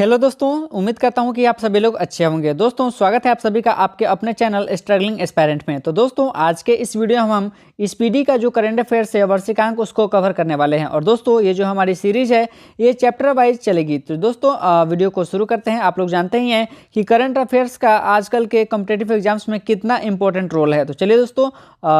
Hello दोस्तों, उम्मीद करता हूं कि आप सभी लोग अच्छे होंगे। दोस्तों स्वागत है आप सभी का आपके अपने चैनल स्ट्रगलिंग एस्पायरेंट में। तो दोस्तों आज के इस वीडियो में हम स्पीडी का जो करंट अफेयर्स है वार्षिकांक उसको कवर करने वाले हैं। और दोस्तों ये जो हमारी सीरीज है ये चैप्टर वाइज चलेगी। तो दोस्तों वीडियो को शुरू करते हैं। आप लोग जानते ही हैं कि करंट अफेयर्स का आजकल के कॉम्पिटेटिव एग्जाम्स में कितना इंपॉर्टेंट रोल है। तो चलिए दोस्तों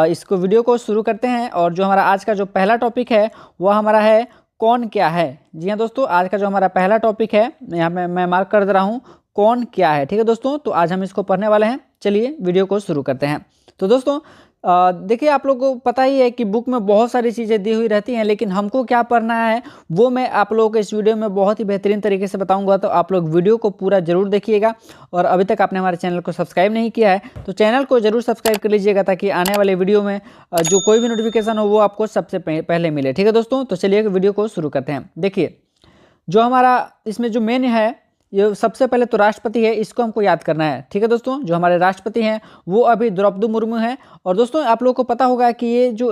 इसको वीडियो को शुरू करते हैं। और जो हमारा आज का जो पहला टॉपिक है वह हमारा है कौन क्या है। जी हाँ दोस्तों, आज का जो हमारा पहला टॉपिक है यहाँ पे मैं मार्क कर दे रहा हूँ कौन क्या है। ठीक है दोस्तों, तो आज हम इसको पढ़ने वाले हैं। चलिए वीडियो को शुरू करते हैं। तो दोस्तों देखिए, आप लोगों को पता ही है कि बुक में बहुत सारी चीज़ें दी हुई रहती हैं, लेकिन हमको क्या पढ़ना है वो मैं आप लोगों को इस वीडियो में बहुत ही बेहतरीन तरीके से बताऊंगा। तो आप लोग वीडियो को पूरा जरूर देखिएगा। और अभी तक आपने हमारे चैनल को सब्सक्राइब नहीं किया है तो चैनल को जरूर सब्सक्राइब कर लीजिएगा, ताकि आने वाले वीडियो में जो कोई भी नोटिफिकेशन हो वो आपको सबसे पहले मिले। ठीक है दोस्तों, तो चलिए वीडियो को शुरू करते हैं। देखिए, जो हमारा इसमें जो मेन है ये सबसे पहले तो राष्ट्रपति है, इसको हमको याद करना है। ठीक है दोस्तों, जो हमारे राष्ट्रपति हैं वो अभी द्रौपदी मुर्मू हैं। और दोस्तों आप लोगों को पता होगा कि ये जो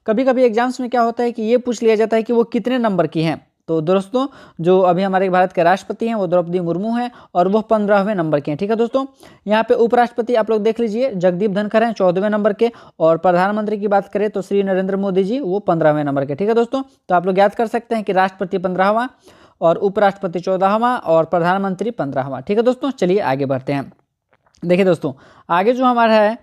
कभी कभी एग्जाम्स में क्या होता है कि ये पूछ लिया जाता है कि वो कितने नंबर की हैं। तो दोस्तों जो अभी हमारे भारत के राष्ट्रपति हैं वो द्रौपदी मुर्मू हैं और वो 15वें नंबर के हैं। ठीक है दोस्तों, यहाँ पे उपराष्ट्रपति आप लोग देख लीजिए जगदीप धनखड़ हैं 14वें नंबर के। और प्रधानमंत्री की बात करें तो श्री नरेंद्र मोदी जी वो 15वें नंबर के। ठीक है दोस्तों, तो आप लोग याद कर सकते हैं कि राष्ट्रपति 15वां और उपराष्ट्रपति 14वां और प्रधानमंत्री 15वां। ठीक है दोस्तों, चलिए आगे बढ़ते हैं। देखिए दोस्तों आगे जो हमारा है,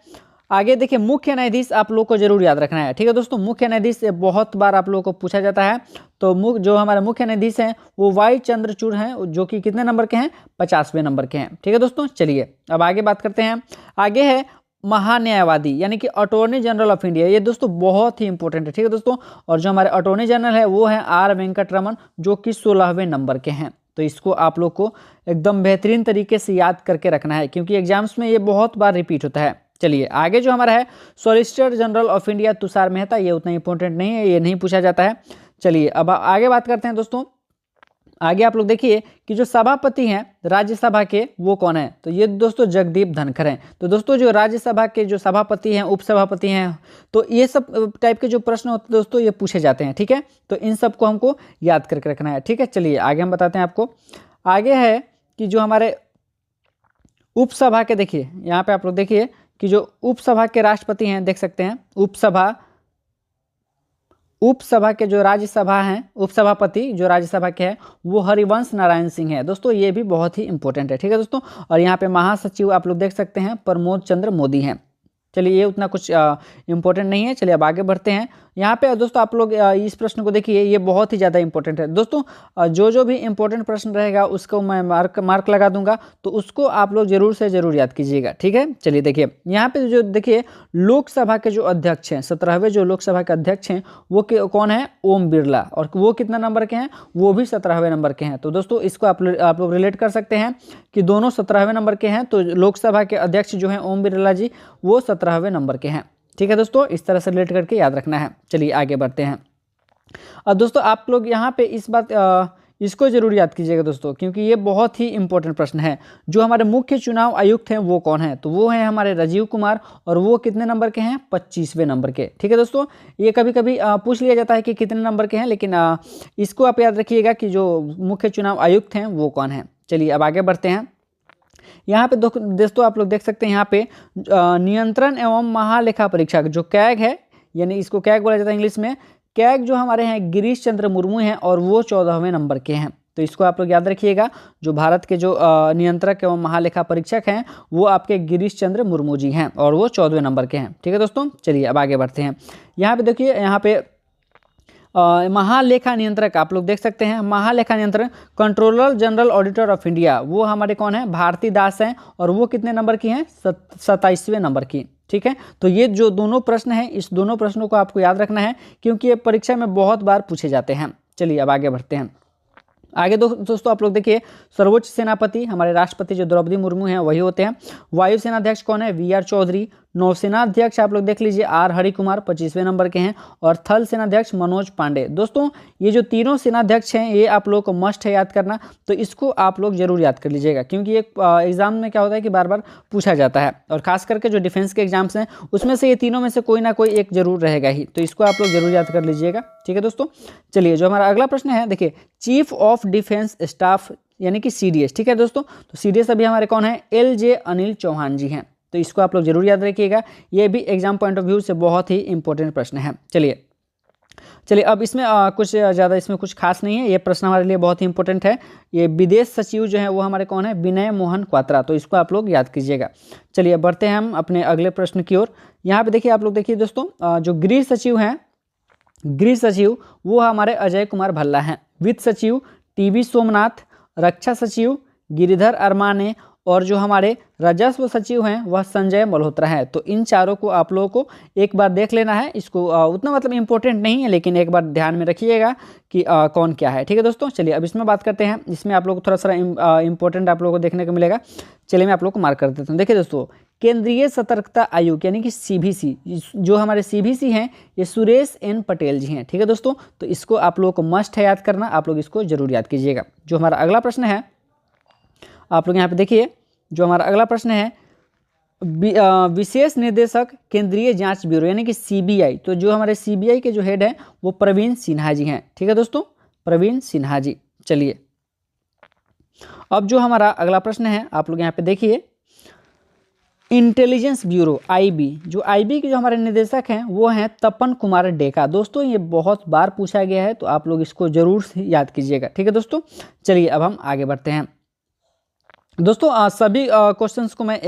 आगे देखिए मुख्य न्यायाधीश आप लोग को जरूर याद रखना है। ठीक है दोस्तों, मुख्य न्यायाधीश बहुत बार आप लोगों को पूछा जाता है। तो जो हमारे मुख्य न्यायाधीश हैं वो वाई चंद्रचूड़ हैं, जो कि कितने नंबर के हैं, 50वें नंबर के हैं। ठीक है दोस्तों, चलिए अब आगे बात करते हैं। आगे है महान्यायवादी यानी कि अटॉर्नी जनरल ऑफ इंडिया। ये दोस्तों बहुत ही इंपॉर्टेंट है। ठीक है दोस्तों, और जो हमारे अटॉर्नी जनरल है वो है आर वेंकट रमन, जो कि 16वें नंबर के हैं। तो इसको आप लोग को एकदम बेहतरीन तरीके से याद करके रखना है, क्योंकि एग्जाम्स में ये बहुत बार रिपीट होता है। चलिए आगे जो हमारा है solicitor general of India Tushar Mehta, ये उतना इंपॉर्टेंट नहीं है, ये नहीं पूछा जाता है। चलिए अब आगे बात करते हैं दोस्तों। आगे आप लोग देखिए कि जो सभापति हैं राज्यसभा के वो कौन है। तो ये दोस्तों जगदीप धनखड़ हैं। तो दोस्तों जो राज्यसभा के जो सभापति हैं, उपसभापति हैं, तो ये सब टाइप के जो प्रश्न होते हैं दोस्तों ये पूछे जाते हैं। ठीक है, तो इन सबको हमको याद करके रखना है। ठीक है, चलिए आगे हम बताते हैं आपको। आगे है कि जो हमारे उपसभा के, देखिए यहाँ पे आप लोग देखिए कि जो उपसभा के राष्ट्रपति हैं, देख सकते हैं उपसभा के जो राज्यसभा हैं, उपसभापति जो राज्यसभा के हैं वो हरिवंश नारायण सिंह है। दोस्तों ये भी बहुत ही इंपॉर्टेंट है। ठीक है दोस्तों, और यहाँ पे महासचिव आप लोग देख सकते हैं प्रमोद चंद्र मोदी हैं। चलिए ये उतना कुछ इंपॉर्टेंट नहीं है। चलिए अब आगे बढ़ते हैं। यहाँ पे दोस्तों आप लोग इस प्रश्न को देखिए, ये बहुत ही ज़्यादा इंपॉर्टेंट है दोस्तों। जो भी इंपॉर्टेंट प्रश्न रहेगा उसको मैं मार्क लगा दूंगा, तो उसको आप लोग जरूर से जरूर याद कीजिएगा। ठीक है, चलिए देखिए यहाँ पे जो देखिए लोकसभा के जो अध्यक्ष हैं, 17वें जो लोकसभा के अध्यक्ष हैं वो कौन है, ओम बिरला। और वो कितना नंबर के हैं, वो भी 17वें नंबर के हैं। तो दोस्तों इसको आप लोग रिलेट कर सकते हैं कि दोनों 17वें नंबर के हैं। तो लोकसभा के अध्यक्ष जो हैं ओम बिरला जी वो 17वें नंबर के हैं। ठीक है दोस्तों, इस तरह से रिलेट करके याद रखना है। चलिए आगे बढ़ते हैं। अब दोस्तों आप लोग यहाँ पे इस बात इसको जरूर याद कीजिएगा दोस्तों, क्योंकि ये बहुत ही इंपॉर्टेंट प्रश्न है। जो हमारे मुख्य चुनाव आयुक्त हैं वो कौन है, तो वो हैं हमारे राजीव कुमार, और वो कितने नंबर के हैं, 25वें नंबर के। ठीक है दोस्तों, ये कभी कभी पूछ लिया जाता है कि कितने नंबर के हैं, लेकिन इसको आप याद रखिएगा कि जो मुख्य चुनाव आयुक्त हैं वो कौन है। चलिए अब आगे बढ़ते हैं। यहाँ पे दोस्तों आप लोग देख सकते हैं यहाँ पे नियंत्रण एवं महालेखा परीक्षक जो कैग है, यानी इसको कैग बोला जाता है इंग्लिश में। कैग जो हमारे हैं गिरीश चंद्र मुर्मू हैं और वो 14वें नंबर के हैं। तो इसको आप लोग याद रखिएगा। जो भारत के जो नियंत्रक एवं महालेखा परीक्षक हैं वो आपके गिरीश चंद्र मुर्मू जी हैं और वो 14वें नंबर के हैं। ठीक है दोस्तों, चलिए अब आगे बढ़ते हैं। यहाँ पे देखिए, यहाँ पे महालेखा नियंत्रक आप लोग देख सकते हैं। महालेखा नियंत्रक controller general auditor of India वो हमारे कौन है, भारती दास हैं, और वो कितने नंबर की हैं, 27वें नंबर की। ठीक है, तो ये जो दोनों प्रश्न हैं इस दोनों प्रश्नों को आपको याद रखना है, क्योंकि ये परीक्षा में बहुत बार पूछे जाते हैं। चलिए अब आगे बढ़ते हैं। आगे दोस्तों आप लोग देखिए सर्वोच्च सेनापति हमारे राष्ट्रपति जो द्रौपदी मुर्मू हैं वही होते हैं। वायुसेना अध्यक्ष कौन है, वी आर चौधरी। नौसेना अध्यक्ष आप लोग देख लीजिए आर हरि कुमार 25वें नंबर के हैं, और थल सेनाध्यक्ष मनोज पांडे। दोस्तों ये जो तीनों सेनाध्यक्ष हैं ये आप लोग को मस्ट है याद करना, तो इसको आप लोग जरूर याद कर लीजिएगा, क्योंकि एक एग्जाम में क्या होता है कि बार बार पूछा जाता है, और खास करके जो डिफेंस के एग्जाम्स हैं उसमें से ये तीनों में से कोई ना कोई एक जरूर रहेगा ही, तो इसको आप लोग जरूर याद कर लीजिएगा। ठीक है दोस्तों, चलिए जो हमारा अगला प्रश्न है, देखिए चीफ ऑफ डिफेंस स्टाफ यानी कि CDS। ठीक है दोस्तों, तो CDS अभी हमारे कौन है, LJ अनिल चौहान जी हैं, तो इसको आप लोग जरूर याद रखिएगा, ये भी एग्जाम पॉइंट ऑफ व्यू से बहुत ही इंपॉर्टेंट प्रश्न है। चलिए अब इसमें कुछ ज़्यादा इसमें कुछ खास नहीं है, ये प्रश्न हमारे लिए बहुत ही इंपॉर्टेंट है। ये विदेश सचिव जो है वो हमारे कौन है, विनय मोहन क्वात्रा, तो इसको आप लोग याद कीजिएगा। चलिए बढ़ते हैं हम अपने अगले प्रश्न की ओर। यहाँ पे देखिए आप लोग देखिए दोस्तों, जो गृह सचिव हैं, गृह सचिव वो हमारे अजय कुमार भल्ला हैं, वित्त सचिव TB सोमनाथ, रक्षा सचिव गिरिधर अरमाने, और जो हमारे राजस्व सचिव हैं वह संजय मल्होत्रा है। तो इन चारों को आप लोगों को एक बार देख लेना है, इसको उतना मतलब इंपॉर्टेंट नहीं है, लेकिन एक बार ध्यान में रखिएगा कि कौन क्या है। ठीक है दोस्तों, चलिए अब इसमें बात करते हैं, इसमें आप लोग को थोड़ा सा इंपॉर्टेंट आप लोगों को देखने को मिलेगा। चलिए मैं आप लोग को मार्क कर देता हूँ। देखिए दोस्तों, केंद्रीय सतर्कता आयोग यानी कि CBC, जो हमारे CBC हैं ये सुरेश N पटेल जी हैं। ठीक है दोस्तों, तो इसको आप लोगों को मस्ट है याद करना, आप लोग इसको जरूर याद कीजिएगा। जो हमारा अगला प्रश्न है आप लोग यहाँ पे देखिए, जो हमारा अगला प्रश्न है, विशेष निदेशक केंद्रीय जांच ब्यूरो यानी कि CBI, तो जो हमारे CBI के जो हेड हैं वो प्रवीण सिन्हा जी हैं। ठीक है दोस्तों, प्रवीण सिन्हा जी। चलिए अब जो हमारा अगला प्रश्न है आप लोग यहाँ पे देखिए, इंटेलिजेंस ब्यूरो IB, जो IB के जो हमारे निदेशक हैं वो हैं तपन कुमार डेका। दोस्तों ये बहुत बार पूछा गया है, तो आप लोग इसको जरूर याद कीजिएगा। ठीक है दोस्तों, चलिए अब हम आगे बढ़ते हैं। दोस्तों सभी क्वेश्चंस को मैं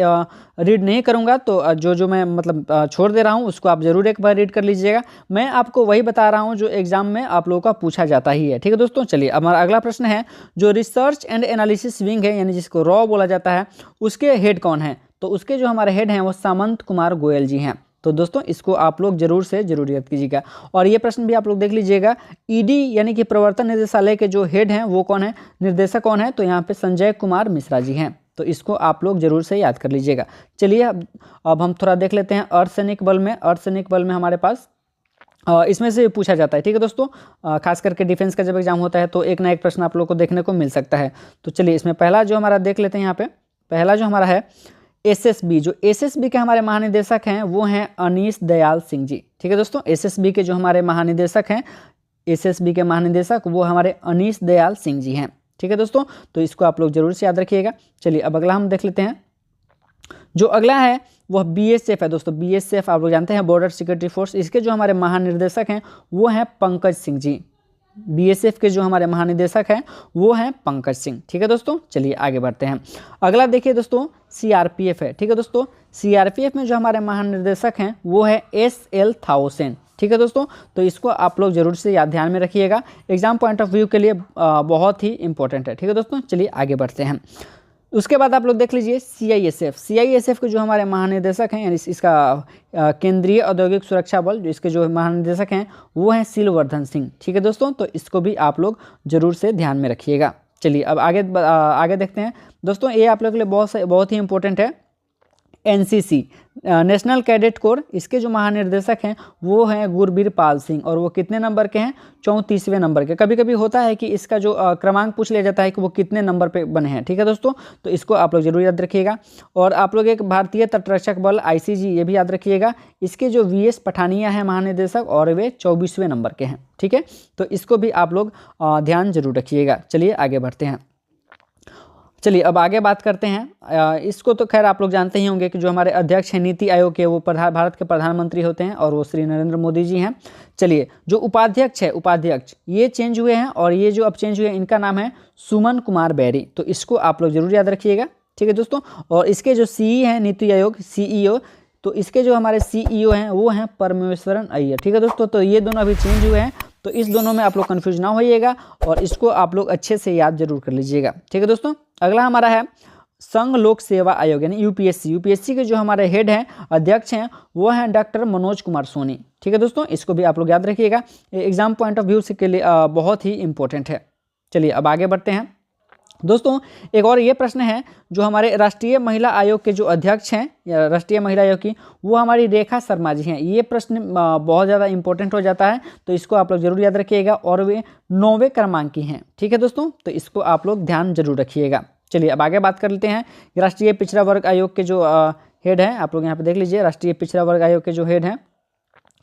रीड नहीं करूंगा, तो जो मैं मतलब छोड़ दे रहा हूं उसको आप जरूर एक बार रीड कर लीजिएगा। मैं आपको वही बता रहा हूं जो एग्जाम में आप लोगों का पूछा जाता ही है। ठीक है दोस्तों, चलिए हमारा अगला प्रश्न है, जो रिसर्च एंड एनालिसिस विंग है यानी जिसको रॉ बोला जाता है, उसके हेड कौन है, तो उसके जो हमारे हेड हैं वो सामंत कुमार गोयल जी हैं। तो दोस्तों इसको आप लोग जरूर से जरूर याद कीजिएगा। और ये प्रश्न भी आप लोग देख लीजिएगा, ED यानी कि प्रवर्तन निदेशालय के जो हेड हैं वो कौन है, निर्देशक कौन है, तो यहाँ पे संजय कुमार मिश्रा जी हैं। तो इसको आप लोग जरूर से याद कर लीजिएगा। चलिए अब हम थोड़ा देख लेते हैं अर्धसैनिक बल में। अर्धसैनिक बल में हमारे पास इसमें से पूछा जाता है। ठीक है दोस्तों, खास करके डिफेंस का जब एग्जाम होता है तो एक ना एक प्रश्न आप लोग को देखने को मिल सकता है। तो चलिए इसमें पहला जो हमारा देख लेते हैं, यहाँ पे पहला जो हमारा है SSB, जो SSB के हमारे महानिदेशक हैं वो हैं अनीश दयाल सिंह जी। ठीक है दोस्तों, SSB के जो हमारे महानिदेशक हैं, SSB के महानिदेशक वो हमारे अनीश दयाल सिंह जी हैं। ठीक है दोस्तों, तो इसको आप लोग जरूर से याद रखिएगा। चलिए अब अगला हम देख लेते हैं, जो अगला है वह BSF है। दोस्तों BSF आप लोग जानते हैं, बॉर्डर सिक्योरिटी फोर्स, इसके जो हमारे महानिदेशक हैं वो हैं पंकज सिंह जी। BSF के जो हमारे महानिदेशक हैं वो हैं पंकज सिंह। ठीक है दोस्तों, चलिए आगे बढ़ते हैं। अगला देखिए दोस्तों CRPF है। ठीक है दोस्तों, CRPF में जो हमारे महानिदेशक हैं वो है SL थाउसेन। ठीक है दोस्तों, तो इसको आप लोग जरूर से याद ध्यान में रखिएगा, एग्जाम पॉइंट ऑफ व्यू के लिए बहुत ही इंपॉर्टेंट है। ठीक है दोस्तों, चलिए आगे बढ़ते हैं। उसके बाद आप लोग देख लीजिए CISF के जो हमारे महानिदेशक हैं, यानी इसका केंद्रीय औद्योगिक सुरक्षा बल, जो इसके जो महानिदेशक हैं वो हैं सिलवर्धन सिंह। ठीक है दोस्तों, तो इसको भी आप लोग जरूर से ध्यान में रखिएगा। चलिए अब आगे देखते हैं। दोस्तों ये आप लोग के लिए बहुत ही इंपॉर्टेंट है, NCC नेशनल कैडेट कोर, इसके जो महानिर्देशक हैं वो हैं गुरबीर पाल सिंह, और वो कितने नंबर के हैं, 34वें नंबर के। कभी कभी होता है कि इसका जो क्रमांक पूछ लिया जाता है कि वो कितने नंबर पे बने हैं। ठीक है दोस्तों, तो इसको आप लोग जरूर याद रखिएगा। और आप लोग एक भारतीय तटरक्षक बल ICG, ये भी याद रखिएगा, इसके जो VS पठानिया हैं महानिदेशक, और वे 24वें नंबर के हैं। ठीक है, तो इसको भी आप लोग ध्यान जरूर रखिएगा। चलिए आगे बढ़ते हैं। चलिए अब आगे बात करते हैं। इसको तो खैर आप लोग जानते ही होंगे कि जो हमारे अध्यक्ष हैं नीति आयोग के, वो भारत के प्रधानमंत्री होते हैं, और वो श्री नरेंद्र मोदी जी हैं। चलिए जो उपाध्यक्ष है, उपाध्यक्ष ये चेंज हुए हैं, और ये जो अब चेंज हुए हैं इनका नाम है सुमन कुमार बैरी। तो इसको आप लोग जरूर याद रखिएगा। ठीक है दोस्तों, और इसके जो CE हैं नीति आयोग CEO, तो इसके जो हमारे CEO हैं वो हैं परमेश्वरन अय्यर। ठीक है दोस्तों, तो ये दोनों अभी चेंज हुए हैं, तो इस दोनों में आप लोग कन्फ्यूज ना होइएगा, और इसको आप लोग अच्छे से याद जरूर कर लीजिएगा। ठीक है दोस्तों, अगला हमारा है संघ लोक सेवा आयोग यानी UPSC के जो हमारे हेड हैं, अध्यक्ष हैं, वो हैं डॉक्टर मनोज कुमार सोनी। ठीक है दोस्तों, इसको भी आप लोग याद रखिएगा, एग्जाम पॉइंट ऑफ व्यू से के लिए बहुत ही इंपॉर्टेंट है। चलिए अब आगे बढ़ते हैं। दोस्तों एक और ये प्रश्न है, जो हमारे राष्ट्रीय महिला आयोग के जो अध्यक्ष हैं या राष्ट्रीय महिला आयोग की, वो हमारी रेखा शर्मा जी हैं। ये प्रश्न बहुत ज़्यादा इंपॉर्टेंट हो जाता है, तो इसको आप लोग जरूर याद रखिएगा, और वे 9वें क्रमांक की हैं। ठीक है दोस्तों, तो इसको आप लोग ध्यान जरूर रखिएगा। चलिए अब आगे बात कर लेते हैं। राष्ट्रीय पिछड़ा वर्ग आयोग के जो हेड हैं, आप लोग यहाँ पे देख लीजिए, राष्ट्रीय पिछड़ा वर्ग आयोग के जो हेड हैं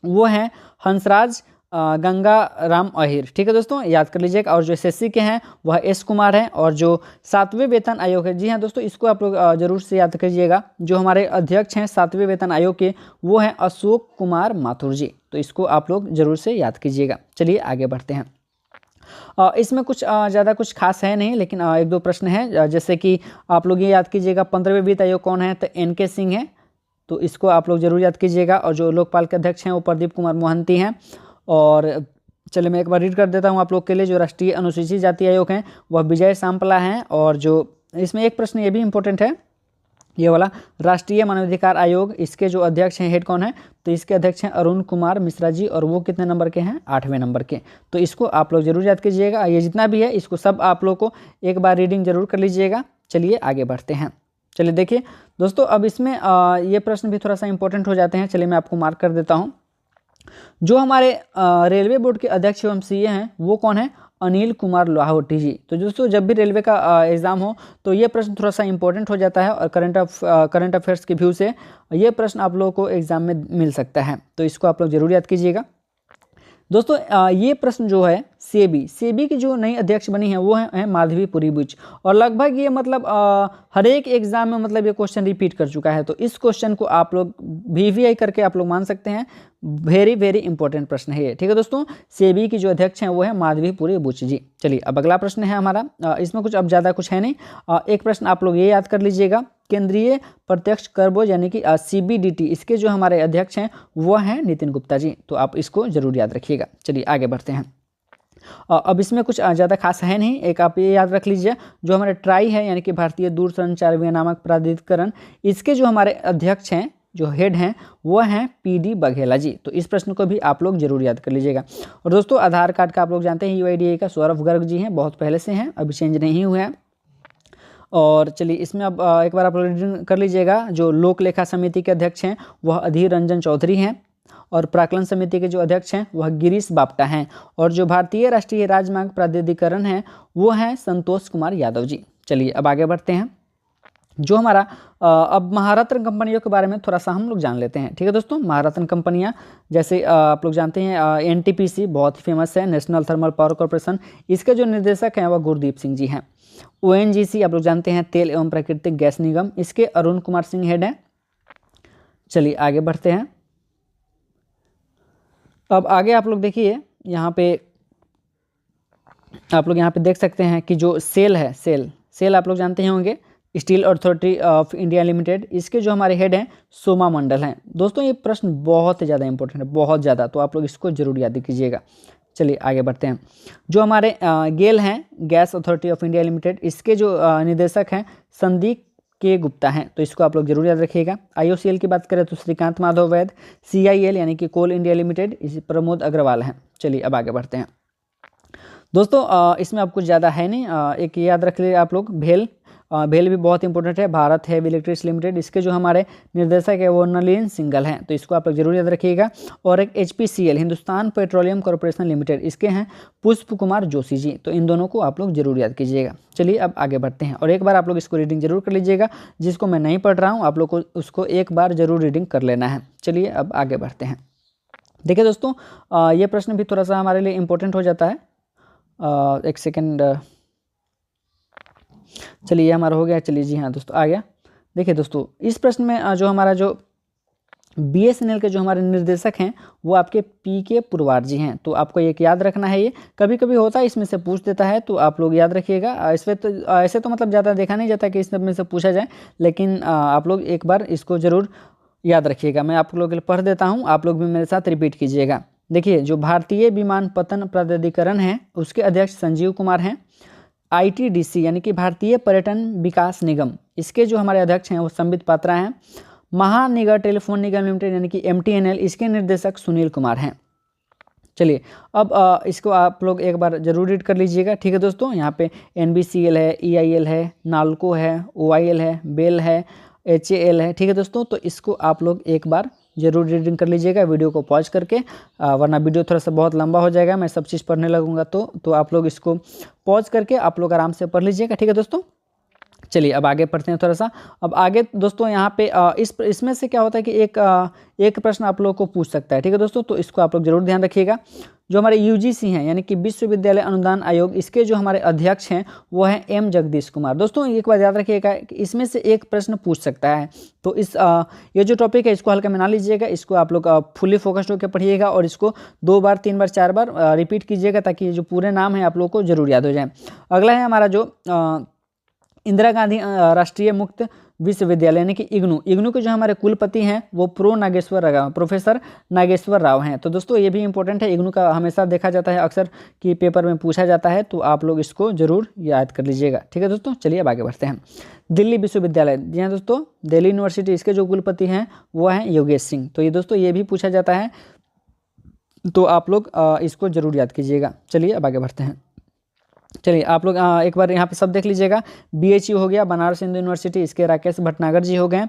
वो हैं हंसराज गंगा राम अहिर। ठीक है दोस्तों, याद कर लीजिएगा। और जो एसएससी के हैं वह एस कुमार हैं, और जो 7वें वेतन आयोग है, जी हाँ दोस्तों, इसको आप लोग जरूर से याद करिएगा। जो हमारे अध्यक्ष हैं 7वें वेतन आयोग के, वो हैं अशोक कुमार माथुर जी। तो इसको आप लोग जरूर से याद कीजिएगा। चलिए आगे बढ़ते हैं। इसमें कुछ ज़्यादा कुछ खास है नहीं, लेकिन एक दो प्रश्न है, जैसे कि आप लोग ये याद कीजिएगा 15वें वित्त आयोग कौन है, तो NK सिंह है, तो इसको आप लोग जरूर याद कीजिएगा। और जो लोकपाल के अध्यक्ष हैं वो प्रदीप कुमार मोहंती हैं। और चलिए मैं एक बार रीड कर देता हूँ आप लोग के लिए। जो राष्ट्रीय अनुसूचित जाति आयोग हैं वह विजय सांपला हैं। और जो इसमें एक प्रश्न ये भी इंपॉर्टेंट है, ये वाला, राष्ट्रीय मानवाधिकार आयोग, इसके जो अध्यक्ष हैं, हेड कौन है, तो इसके अध्यक्ष हैं अरुण कुमार मिश्रा जी, और वो कितने नंबर के हैं, 8वें नंबर के। तो इसको आप लोग जरूर याद कीजिएगा। ये जितना भी है इसको सब आप लोग को एक बार रीडिंग जरूर कर लीजिएगा। चलिए आगे बढ़ते हैं। चलिए देखिए दोस्तों, अब इसमें ये प्रश्न भी थोड़ा सा इंपॉर्टेंट हो जाते हैं। चलिए मैं आपको मार्क कर देता हूँ। जो हमारे रेलवे बोर्ड के अध्यक्ष एवं CA हैं वो कौन है, अनिल कुमार लाहौटी जी। तो दोस्तों जब भी रेलवे का एग्ज़ाम हो तो ये प्रश्न थोड़ा सा इंपॉर्टेंट हो जाता है, और करंट अफेयर्स के व्यू से ये प्रश्न आप लोगों को एग्ज़ाम में मिल सकता है, तो इसको आप लोग जरूर याद कीजिएगा। दोस्तों ये प्रश्न जो है सेबी की जो नई अध्यक्ष बनी है वो है माधवी पुरी बुच, और लगभग ये मतलब हर एक एग्जाम में मतलब ये क्वेश्चन रिपीट कर चुका है। तो इस क्वेश्चन को आप लोग VVI करके आप लोग मान सकते हैं, वेरी वेरी इंपॉर्टेंट प्रश्न है ये। ठीक है दोस्तों, सेबी की जो अध्यक्ष हैं वो है माधवी पुरी बुच जी। चलिए अब अगला प्रश्न है हमारा, इसमें कुछ अब ज़्यादा कुछ है नहीं, एक प्रश्न आप लोग ये याद कर लीजिएगा। केंद्रीय प्रत्यक्ष कर बोर्ड यानी कि CBDT, इसके जो हमारे अध्यक्ष हैं वो हैं नितिन गुप्ता जी। तो आप इसको जरूर याद रखिएगा। चलिए आगे बढ़ते हैं। अब इसमें कुछ ज़्यादा खास है नहीं, एक आप ये याद रख लीजिए, जो हमारे ट्राई है यानी कि भारतीय दूरसंचार विनियामक प्राधिकरण, इसके जो हमारे अध्यक्ष हैं, जो हेड हैं, वो हैं PD बघेला जी। तो इस प्रश्न को भी आप लोग जरूर याद कर लीजिएगा। और दोस्तों आधार कार्ड का आप लोग जानते हैं UIDAI का सौरभ गर्ग जी हैं, बहुत पहले से हैं, अभी चेंज नहीं हुए हैं। और चलिए इसमें अब एक बार आप लोग रीडिंग कर लीजिएगा। जो लोक लेखा समिति के अध्यक्ष हैं वह अधीर रंजन चौधरी हैं, और प्राक्कलन समिति के जो अध्यक्ष हैं वह गिरीश बापटा हैं, और जो भारतीय राष्ट्रीय राजमार्ग प्राधिकरण है वो हैं संतोष कुमार यादव जी। चलिए अब आगे बढ़ते हैं। जो हमारा अब महारत्न कंपनियों के बारे में थोड़ा सा हम लोग जान लेते हैं। ठीक है दोस्तों, महारत्न कंपनियां जैसे आप लोग जानते हैं NTPC बहुत ही फेमस है, नेशनल थर्मल पावर कॉर्पोरेशन, इसके जो निर्देशक हैं वह गुरदीप सिंह जी हैं। ONGC आप लोग जानते हैं, तेल एवं प्राकृतिक गैस निगम, इसके अरुण कुमार सिंह हेड हैं। चलिए आगे बढ़ते हैं। अब आगे आप लोग देखिए, यहाँ पे आप लोग यहाँ पे देख सकते हैं कि जो सेल है, सेल आप लोग जानते ही होंगे, steel authority of India limited, इसके जो हमारे हेड हैं सोमा मंडल हैं। दोस्तों ये प्रश्न बहुत ज़्यादा इंपॉर्टेंट है, बहुत ज़्यादा, तो आप लोग इसको जरूर याद कीजिएगा। चलिए आगे बढ़ते हैं। जो हमारे गेल हैं, gas authority of India limited, इसके जो निदेशक हैं संदीप के गुप्ता हैं, तो इसको आप लोग जरूर याद रखिएगा। IOCL की बात करें तो श्रीकांत माधव वैद, CIL यानी कि कोल इंडिया लिमिटेड, इस प्रमोद अग्रवाल हैं। चलिए अब आगे बढ़ते हैं। दोस्तों इसमें अब कुछ ज़्यादा है नहीं, एक याद रख लीजिए आप लोग, भेल भी बहुत इंपॉर्टेंट है, भारत हैवी इलेक्ट्रिक्स लिमिटेड, इसके जो हमारे निर्देशक है वो नलिन सिंघल हैं, तो इसको आप लोग जरूर याद रखिएगा। और एक HPCL Hindustan petroleum corporation limited, इसके हैं पुष्प कुमार जोशी जी। तो इन दोनों को आप लोग जरूर याद कीजिएगा। चलिए अब आगे बढ़ते हैं, और एक बार आप लोग इसको रीडिंग जरूर कर लीजिएगा। जिसको मैं नहीं पढ़ रहा हूँ आप लोग को उसको एक बार जरूर रीडिंग कर लेना है। चलिए अब आगे बढ़ते हैं। देखिए दोस्तों ये प्रश्न भी थोड़ा सा हमारे लिए इम्पोर्टेंट हो जाता है। एक सेकेंड, चलिए हमारा हो गया। चलिए जी हाँ दोस्तों आ गया। देखिए दोस्तों इस प्रश्न में जो हमारा जो BSNL के जो हमारे निर्देशक हैं वो आपके PK पुरवार जी हैं। तो आपको एक याद रखना है, ये कभी कभी होता है इसमें से पूछ देता है, तो आप लोग याद रखिएगा। इसमें तो ऐसे तो मतलब ज़्यादा देखा नहीं जाता कि इसमें से पूछा जाए, लेकिन आप लोग एक बार इसको ज़रूर याद रखिएगा। मैं आप लोग के लिए पढ़ देता हूँ, आप लोग भी मेरे साथ रिपीट कीजिएगा। देखिए जो भारतीय विमानपत्तन प्राधिकरण है उसके अध्यक्ष संजीव कुमार हैं। ITDC यानी कि भारतीय पर्यटन विकास निगम, इसके जो हमारे अध्यक्ष हैं वो संबित पात्रा हैं। महानिगर टेलीफोन निगम लिमिटेड यानी कि MTNL, इसके निर्देशक सुनील कुमार हैं। चलिए अब इसको आप लोग एक बार जरूर रीड कर लीजिएगा। ठीक है दोस्तों, यहाँ पे NBCL है, EIL है, नाल्को है, OIL है, बेल है, HAL है। ठीक है दोस्तों, तो इसको आप लोग एक बार जरूर रीडिंग कर लीजिएगा वीडियो को पॉज करके, वरना वीडियो थोड़ा सा बहुत लंबा हो जाएगा, मैं सब चीज़ पढ़ने लगूंगा तो आप लोग इसको पॉज करके आप लोग आराम से पढ़ लीजिएगा। ठीक है दोस्तों, चलिए अब आगे पढ़ते हैं थोड़ा सा। अब आगे दोस्तों यहाँ पे इसमें से क्या होता है कि एक प्रश्न आप लोगों को पूछ सकता है। ठीक है दोस्तों, तो इसको आप लोग जरूर ध्यान रखिएगा। जो हमारे UGC हैं यानी कि विश्वविद्यालय अनुदान आयोग, इसके जो हमारे अध्यक्ष हैं वो हैं M जगदीश कुमार। दोस्तों एक बार याद रखिएगा कि इसमें से एक प्रश्न पूछ सकता है, तो ये जो टॉपिक है इसको हल्का में ना लीजिएगा, इसको आप लोग फुली फोकस्ड होकर पढ़िएगा और इसको 2 बार 3 बार 4 बार रिपीट कीजिएगा, ताकि जो पूरे नाम है आप लोग को जरूर याद हो जाए। अगला है हमारा जो इंदिरा गांधी राष्ट्रीय मुक्त विश्वविद्यालय यानी कि इग्नू के जो हमारे कुलपति हैं वो प्रोफेसर नागेश्वर राव हैं। तो दोस्तों ये भी इंपॉर्टेंट है, इग्नू का हमेशा देखा जाता है अक्सर कि पेपर में पूछा जाता है, तो आप लोग इसको जरूर याद कर लीजिएगा। ठीक है दोस्तों, चलिए अब आगे बढ़ते हैं। दिल्ली विश्वविद्यालय, जी हाँ दोस्तों, दिल्ली यूनिवर्सिटी, इसके जो कुलपति हैं वो हैं योगेश सिंह। तो ये दोस्तों ये भी पूछा जाता है, तो आप लोग इसको जरूर याद कीजिएगा। चलिए अब आगे बढ़ते हैं। चलिए आप लोग एक बार यहाँ पे सब देख लीजिएगा। BHU हो गया, बनारस हिंदू यूनिवर्सिटी, इसके राकेश भटनागर जी हो गए।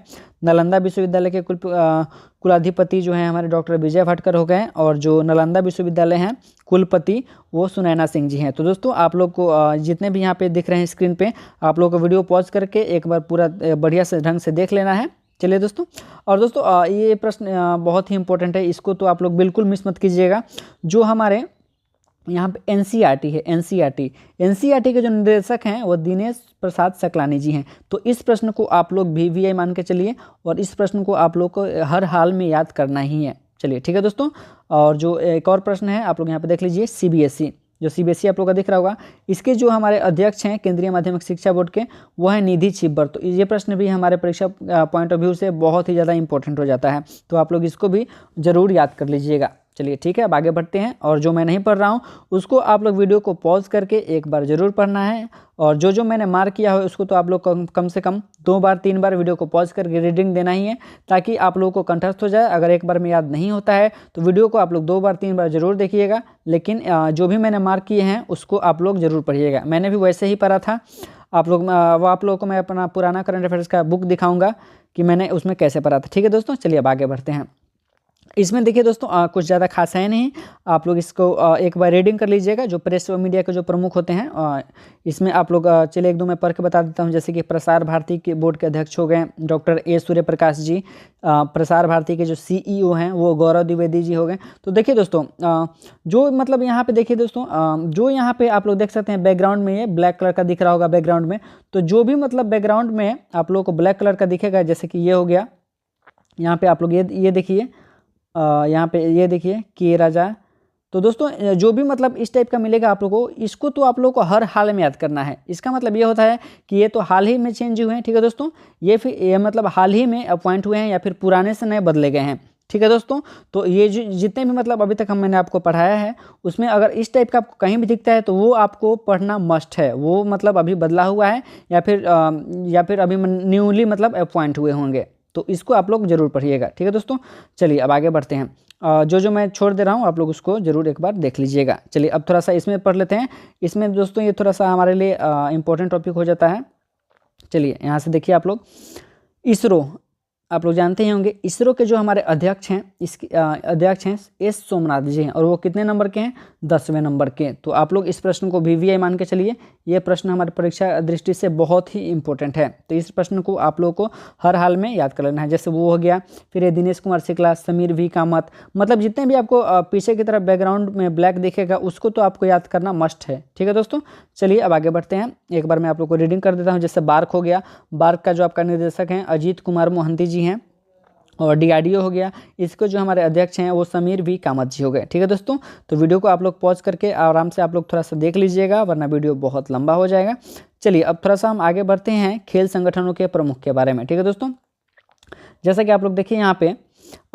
नालंदा विश्वविद्यालय के कुलाधिपति जो हैं हमारे डॉक्टर विजय भटकर हो गए, और जो नालंदा विश्वविद्यालय हैं कुलपति वो सुनैना सिंह जी हैं। तो दोस्तों आप लोग को जितने भी यहाँ पे दिख रहे हैं स्क्रीन पे, आप लोग को वीडियो पॉज करके एक बार पूरा बढ़िया से ढंग से देख लेना है। चलिए दोस्तों, और दोस्तों ये प्रश्न बहुत ही इंपॉर्टेंट है, इसको तो आप लोग बिल्कुल मिस मत कीजिएगा। जो हमारे यहाँ पे NCERT है, NCERT के जो निर्देशक हैं वो दिनेश प्रसाद सकलानी जी हैं। तो इस प्रश्न को आप लोग VVI मान के चलिए, और इस प्रश्न को आप लोग को हर हाल में याद करना ही है। चलिए ठीक है दोस्तों, और जो एक और प्रश्न है आप लोग यहाँ पे देख लीजिए, CBSE, जो CBSE आप लोग का दिख रहा होगा, इसके जो हमारे अध्यक्ष हैं केंद्रीय माध्यमिक शिक्षा बोर्ड के वो है निधि छिब्बर। तो ये प्रश्न भी हमारे परीक्षा पॉइंट ऑफ व्यू से बहुत ही ज़्यादा इंपॉर्टेंट हो जाता है, तो आप लोग इसको भी ज़रूर याद कर लीजिएगा। चलिए ठीक है, अब आगे बढ़ते हैं। और जो मैं नहीं पढ़ रहा हूँ उसको आप लोग वीडियो को पॉज करके एक बार ज़रूर पढ़ना है, और जो मैंने मार्क किया है उसको तो आप लोग कम से कम 2 बार 3 बार वीडियो को पॉज करके रीडिंग देना ही है, ताकि आप लोगों को कंठस्थ हो जाए। अगर एक बार में याद नहीं होता है तो वीडियो को आप लोग 2 बार 3 बार जरूर देखिएगा, लेकिन जो भी मैंने मार्क किए हैं उसको आप लोग जरूर पढ़िएगा। मैंने भी वैसे ही पढ़ा था, आप लोगों को मैं अपना पुराना करंट अफेयर्स का बुक दिखाऊंगा कि मैंने उसमें कैसे पढ़ा था। ठीक है दोस्तों, चलिए अब आगे बढ़ते हैं। इसमें देखिए दोस्तों कुछ ज़्यादा खास है नहीं, आप लोग इसको एक बार रीडिंग कर लीजिएगा। जो प्रेस व मीडिया के जो प्रमुख होते हैं इसमें आप लोग चलिए 1-2 मैं पढ़ के बता देता हूं। जैसे कि प्रसार भारती के बोर्ड के अध्यक्ष हो गए डॉक्टर A सूर्य प्रकाश जी, प्रसार भारती के जो CEO हैं वो गौरव द्विवेदी जी हो गए। तो देखिए दोस्तों जो मतलब यहाँ पे देखिए दोस्तों जो यहाँ पे आप लोग देख सकते हैं बैकग्राउंड में ये ब्लैक कलर का दिख रहा होगा बैकग्राउंड में, तो जो भी मतलब बैकग्राउंड में आप लोग को ब्लैक कलर का दिखेगा, जैसे कि ये हो गया, यहाँ पे आप लोग ये देखिए, यहाँ पे ये देखिए के राजा। तो दोस्तों जो भी मतलब इस टाइप का मिलेगा आप लोगों को, इसको तो आप लोगों को हर हाल में याद करना है। इसका मतलब ये होता है कि ये तो हाल ही में चेंज हुए हैं। ठीक है दोस्तों, ये मतलब हाल ही में अपॉइंट हुए हैं या फिर पुराने से नए बदले गए हैं। ठीक है दोस्तों, तो ये जितने भी मतलब अभी तक मैंने आपको पढ़ाया है उसमें अगर इस टाइप का आपको कहीं भी दिखता है तो वो आपको पढ़ना मस्ट है। वो मतलब अभी बदला हुआ है या फिर अभी न्यूली मतलब अपॉइंट हुए होंगे, तो इसको आप लोग जरूर पढ़िएगा। ठीक है दोस्तों, चलिए अब आगे बढ़ते हैं। जो मैं छोड़ दे रहा हूँ आप लोग उसको जरूर एक बार देख लीजिएगा। चलिए अब थोड़ा सा इसमें पढ़ लेते हैं। इसमें दोस्तों ये थोड़ा सा हमारे लिए इम्पोर्टेंट टॉपिक हो जाता है। चलिए यहाँ से देखिए आप लोग, इसरो आप लोग जानते ही होंगे। इसरो के जो हमारे अध्यक्ष हैं अध्यक्ष हैं S सोमनाथ जी हैं, और वो कितने नंबर के हैं, 10वें नंबर के। तो आप लोग इस प्रश्न को VVI मान के चलिए, ये प्रश्न हमारे परीक्षा दृष्टि से बहुत ही इंपॉर्टेंट है। तो इस प्रश्न को आप लोगों को हर हाल में याद कर लेना है। जैसे वो हो गया, फिर ये दिनेश कुमार शुक्ला, समीर V कामत, मतलब जितने भी आपको पीछे की तरफ बैकग्राउंड में ब्लैक दिखेगा उसको तो आपको याद करना मस्ट है। ठीक है दोस्तों, चलिए अब आगे बढ़ते हैं। एक बार मैं आप लोग को रीडिंग कर देता हूँ। जैसे बार्क हो गया, बार्क का जो आपका निर्देशक हैं अजीत कुमार मोहंती जी हैं, और DRDO हो गया, इसको जो हमारे अध्यक्ष हैं वो समीर V कामत जी हो गए। ठीक है दोस्तों, तो वीडियो को आप लोग पॉज करके आराम से आप लोग थोड़ा सा देख लीजिएगा, वरना वीडियो बहुत लंबा हो जाएगा। चलिए अब थोड़ा सा हम आगे बढ़ते हैं खेल संगठनों के प्रमुख के बारे में। ठीक है दोस्तों, जैसा कि आप लोग देखिए यहाँ पे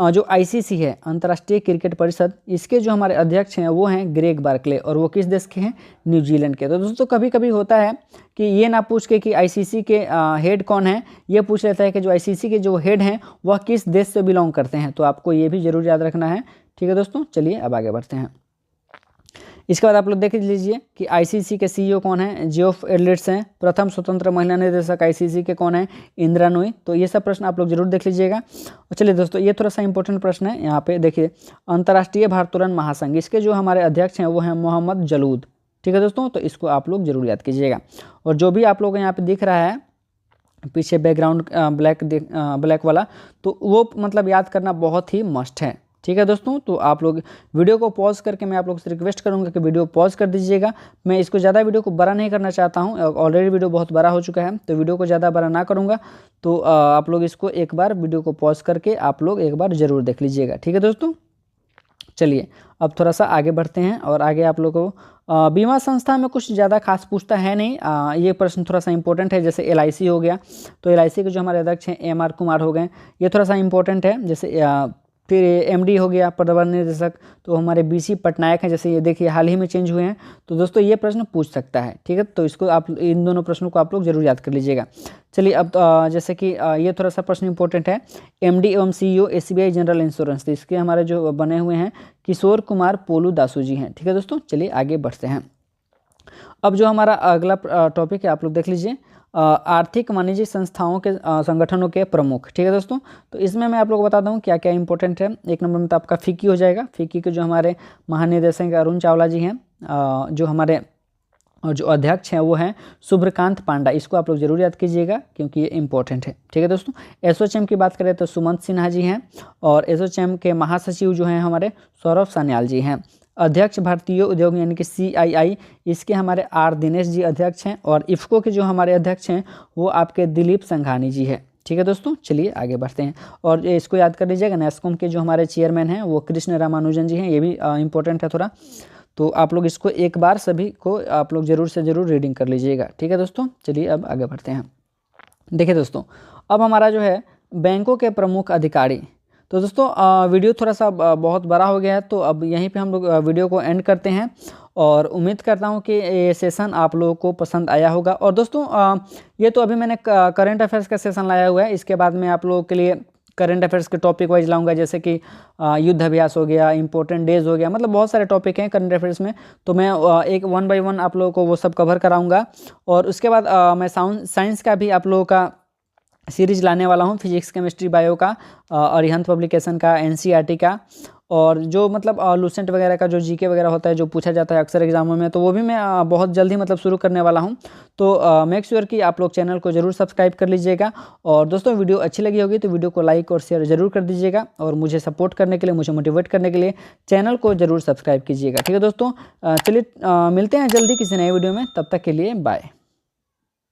जो ICC है, अंतर्राष्ट्रीय क्रिकेट परिषद, इसके जो हमारे अध्यक्ष हैं वो हैं ग्रेग बार्कले, और वो किस देश के हैं, न्यूजीलैंड के। तो दोस्तों कभी कभी होता है कि ये ना पूछ के कि ICC के हेड कौन है, ये पूछ लेता है कि जो ICC के जो हेड हैं वह किस देश से बिलोंग करते हैं। तो आपको ये भी जरूर याद रखना है। ठीक है दोस्तों, चलिए अब आगे बढ़ते हैं। इसके बाद आप लोग देख लीजिए कि आईसीसी के सीईओ कौन है, जियोफ एडलिट्स हैं। प्रथम स्वतंत्र महिला निदेशक आईसीसी के कौन है, इंदिरा नूई। तो ये सब प्रश्न आप लोग जरूर देख लीजिएगा। और चलिए दोस्तों, ये थोड़ा सा इंपॉर्टेंट प्रश्न है, यहाँ पे देखिए, अंतर्राष्ट्रीय भारोत्तोलन महासंघ, इसके जो हमारे अध्यक्ष हैं वो हैं मोहम्मद जलूद। ठीक है दोस्तों, तो इसको आप लोग जरूर याद कीजिएगा। और जो भी आप लोग यहाँ पे दिख रहा है पीछे बैकग्राउंड ब्लैक वाला, तो वो मतलब याद करना बहुत ही मस्ट है। ठीक है दोस्तों, तो आप लोग वीडियो को पॉज करके, मैं आप लोग से रिक्वेस्ट करूंगा कि वीडियो पॉज कर दीजिएगा। मैं इसको ज़्यादा वीडियो को बड़ा नहीं करना चाहता हूं, ऑलरेडी वीडियो बहुत बड़ा हो चुका है, तो वीडियो को ज़्यादा बड़ा ना करूंगा। तो आप लोग इसको एक बार वीडियो को पॉज करके आप लोग एक बार ज़रूर देख लीजिएगा। ठीक है दोस्तों, चलिए अब थोड़ा सा आगे बढ़ते हैं। और आगे आप लोगों को बीमा संस्था में कुछ ज़्यादा खास पूछता है नहीं, ये प्रश्न थोड़ा सा इंपॉर्टेंट है। जैसे एलआईसी हो गया, तो एलआईसी के जो हमारे अध्यक्ष हैं एमआर कुमार हो गए, ये थोड़ा सा इंपॉर्टेंट है। जैसे फिर एमडी हो गया प्रबंध निदेशक, तो हमारे बीसी पटनायक हैं, जैसे ये देखिए हाल ही में चेंज हुए हैं। तो दोस्तों ये प्रश्न पूछ सकता है। ठीक है, तो इसको आप इन दोनों प्रश्नों को आप लोग जरूर याद कर लीजिएगा। चलिए अब जैसे कि ये थोड़ा सा प्रश्न इंपॉर्टेंट है, एमडी एवं सीईओ एसबीआई जनरल इंश्योरेंस, तो इसके हमारे जो बने हुए हैं किशोर कुमार पोलू दासू जी हैं। ठीक है दोस्तों, चलिए आगे बढ़ते हैं। अब जो हमारा अगला टॉपिक है आप लोग देख लीजिए, आर्थिक वाणिज्यिक संस्थाओं के संगठनों के प्रमुख। ठीक है दोस्तों, तो इसमें मैं आप लोगों को बताता हूँ क्या क्या इंपॉर्टेंट है। एक नंबर में तो आपका फिक्की हो जाएगा। फिक्की के जो हमारे महानिदेशक अरुण चावला जी हैं, जो हमारे और जो अध्यक्ष हैं वो हैं शुभ्रकांत पांडा, इसको आप लोग जरूर याद कीजिएगा क्योंकि ये इंपॉर्टेंट है। ठीक है दोस्तों, एसोचैम की बात करें तो सुमंत सिन्हा जी हैं, और एसोचैम के महासचिव जो हैं हमारे सौरभ सान्याल जी हैं। अध्यक्ष भारतीय उद्योग यानी कि CII, इसके हमारे आर दिनेश जी अध्यक्ष हैं। और इफ़को के जो हमारे अध्यक्ष हैं वो आपके दिलीप संघानी जी है। ठीक है दोस्तों, चलिए आगे बढ़ते हैं। और इसको याद कर लीजिएगा, नैस्कॉम के जो हमारे चेयरमैन हैं वो कृष्ण रामानुजन जी हैं, ये भी इंपॉर्टेंट है थोड़ा। तो आप लोग इसको एक बार सभी को आप लोग जरूर से जरूर रीडिंग कर लीजिएगा। ठीक है दोस्तों, चलिए अब आगे बढ़ते हैं। देखिए दोस्तों, अब हमारा जो है बैंकों के प्रमुख अधिकारी। तो दोस्तों वीडियो थोड़ा सा बहुत बड़ा हो गया है, तो अब यहीं पे हम लोग वीडियो को एंड करते हैं। और उम्मीद करता हूं कि ये सेशन आप लोगों को पसंद आया होगा। और दोस्तों ये तो अभी मैंने करंट अफेयर्स का सेशन लाया हुआ है, इसके बाद मैं आप लोगों के लिए करंट अफेयर्स के टॉपिक वाइज लाऊंगा, जैसे कि युद्ध अभ्यास हो गया, इंपॉर्टेंट डेज हो गया, मतलब बहुत सारे टॉपिक हैं करंट अफेयर्स में। तो मैं एक 1 बाय 1 आप लोगों को वो सब कवर कराऊंगा। और उसके बाद मैं साइंस का भी आप लोगों का सीरीज लाने वाला हूँ, फिजिक्स केमिस्ट्री बायो का, अरिहंत पब्लिकेशन का, NCERT का, और जो मतलब लूसेंट वगैरह का जो जीके वगैरह होता है जो पूछा जाता है अक्सर एग्जामों में, तो वो भी मैं बहुत जल्दी मतलब शुरू करने वाला हूँ। तो मेक श्योर कि आप लोग चैनल को जरूर सब्सक्राइब कर लीजिएगा। और दोस्तों वीडियो अच्छी लगी होगी तो वीडियो को लाइक और शेयर जरूर कर दीजिएगा। और मुझे सपोर्ट करने के लिए, मुझे मोटिवेट करने के लिए चैनल को जरूर सब्सक्राइब कीजिएगा। ठीक है दोस्तों, चलिए मिलते हैं जल्दी किसी नए वीडियो में, तब तक के लिए बाय।